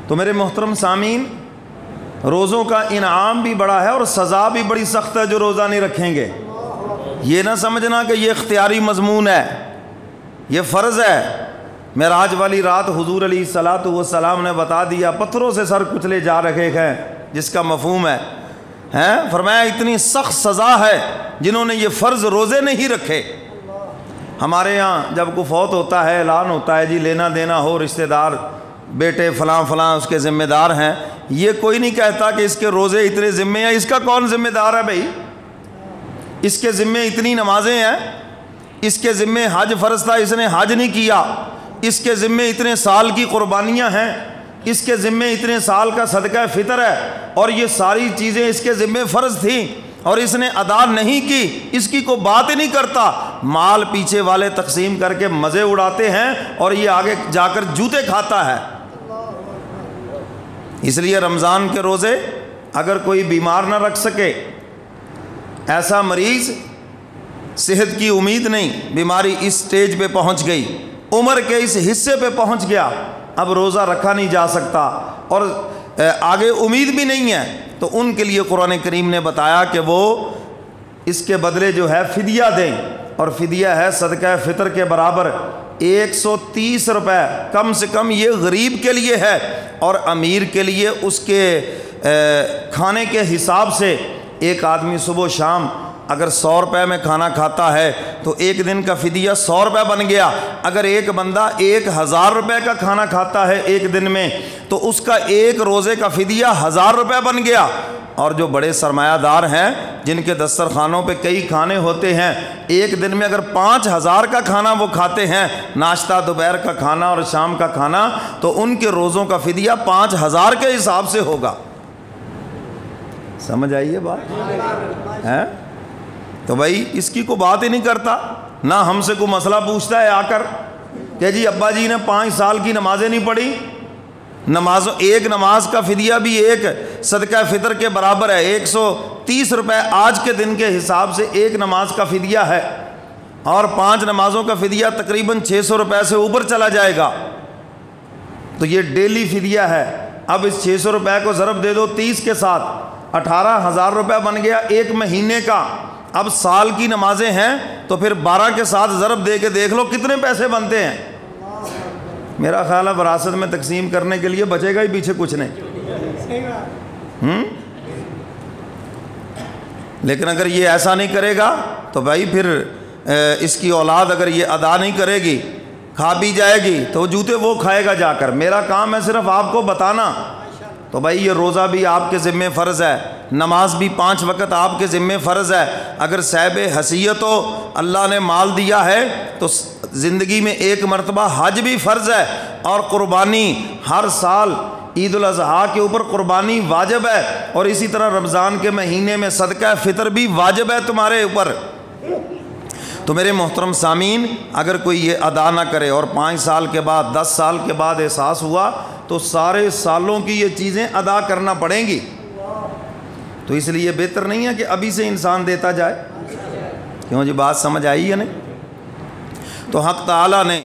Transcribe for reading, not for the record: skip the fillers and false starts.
تو میرے محترم سامعین، روزوں کا انعام بھی بڑا ہے اور سزا بھی بڑی سخت ہے جو روزہ نہیں رکھیں گے۔ یہ نہ سمجھنا کہ یہ اختیاری مضمون ہے، یہ فرض ہے۔ معراج والی رات حضور علیہ الصلاۃ والسلام نے بتا دیا، پتھروں سے سر کچلے جا رہے ہیں، جس کا مفہوم ہے فرمایا اتنی سخت سزا ہے جنہوں نے یہ فرض روزے نہیں رکھے۔ ہمارے یہاں جب کوئی فوت ہوتا ہے اعلان ہوتا ہے جی لینا دینا ہو، رشتہ دار بیٹے فلاں فلاں اس کے ذمہ دار ہیں، یہ کوئی نہیں کہتا کہ اس کے روزے اتنے ذمے ہیں۔ اس کا کون ذمہ دار ہے بھائی؟ اس کے ذمے اتنی نمازیں ہیں، اس کے ذمے حج فرض تھا، اس نے حج نہیں کیا، اس کے ذمے اتنے سال کی قربانیاں ہیں، اس کے ذمے اتنے سال کا صدقہ فطر ہے، اور یہ ساری چیزیں اس کے ذمے فرض تھیں اور اس نے ادا نہیں کی، اس کی کوئی بات ہی نہیں کرتا۔ مال پیچھے والے تقسیم کر کے مزے اڑاتے ہیں اور یہ آگے جا کر جوتے کھاتا ہے۔ اس لیے رمضان کے روزے اگر کوئی بیمار نہ رکھ سکے، ایسا مریض صحت کی امید نہیں، بیماری اس سٹیج پہ پہنچ گئی، عمر کے اس حصے پہ پہنچ گیا، اب روزہ رکھا نہیں جا سکتا اور آگے امید بھی نہیں ہے، تو ان کے لیے قرآن کریم نے بتایا کہ وہ اس کے بدلے جو ہے فدیہ دیں، اور فدیہ ہے صدقہ فطر کے برابر 130 روپے کم سے کم۔ یہ غریب کے لیے ہے، اور امیر کے لیے اس کے کھانے کے حساب سے ایک آدمی صبح و شام اگر 100 روپے میں کھانا کھاتا ہے تو ایک دن کا فدیہ 100 روپے بن گیا۔ اگر ایک بندہ 1000 روپے کا کھانا کھاتا ہے ایک دن میں تو اس کا ایک روزے کا فدیہ 1000 روپے بن گیا۔ اور جو بڑے سرمایہ دار ہیں جن کے دسترخوانوں پہ کئی کھانے ہوتے ہیں، ایک دن میں اگر 5000 کا کھانا وہ کھاتے ہیں، ناشتہ دوپہر کا کھانا اور شام کا کھانا، تو ان کے روزوں کا فدیہ 5000 کے حساب سے ہوگا۔ سمجھ آئیے بات ہے؟ تو بھائی اس کی کوئی بات ہی نہیں کرتا، نہ ہم سے کوئی مسئلہ پوچھتا ہے آ کر کہ جی ابا جی نے 5 سال کی نمازیں نہیں پڑھی، ایک نماز کا فدیہ بھی ایک صدقہ فطر کے برابر ہے، 130 روپے آج کے دن کے حساب سے ایک نماز کا فدیہ ہے، اور 5 نمازوں کا فدیہ تقریباً 600 روپے سے اوپر چلا جائے گا، تو یہ ڈیلی فدیہ ہے۔ اب اس 600 روپے کو ضرب دے دو 30 کے ساتھ، 18000 روپے بن گیا ایک مہینے کا۔ اب سال کی نمازیں ہیں تو پھر 12 کے ساتھ ضرب دے کے دیکھ لو کتنے پیسے بنتے ہیں۔ میرا خیال ہے وراثت میں تقسیم کرنے کے لیے بچے گا ہی پیچھے کچھ نہیں۔ لیکن اگر یہ ایسا نہیں کرے گا تو بھائی پھر اس کی اولاد اگر یہ ادا نہیں کرے گی، کھا بھی جائے گی، تو جوتے وہ کھائے گا جا کر۔ میرا کام ہے صرف آپ کو بتانا۔ تو بھائی یہ روزہ بھی آپ کے ذمے فرض ہے، نماز بھی 5 وقت آپ کے ذمے فرض ہے۔ اگر صاحب حیثیت ہو، اللہ نے مال دیا ہے، تو زندگی میں ایک مرتبہ حج بھی فرض ہے، اور قربانی ہر سال عید الاضحیٰ کے اوپر قربانی واجب ہے، اور اسی طرح رمضان کے مہینے میں صدقہ فطر بھی واجب ہے تمہارے اوپر۔ تو میرے محترم سامعین، اگر کوئی یہ ادا نہ کرے اور 5 سال کے بعد 10 سال کے بعد احساس ہوا تو سارے سالوں کی یہ چیزیں ادا کرنا پڑیں گی۔ تو اس لیے بہتر نہیں ہے کہ ابھی سے انسان دیتا جائے۔ کیوں جی بات سمجھ آئی ہے نہیں؟ تو حق تعالیٰ نے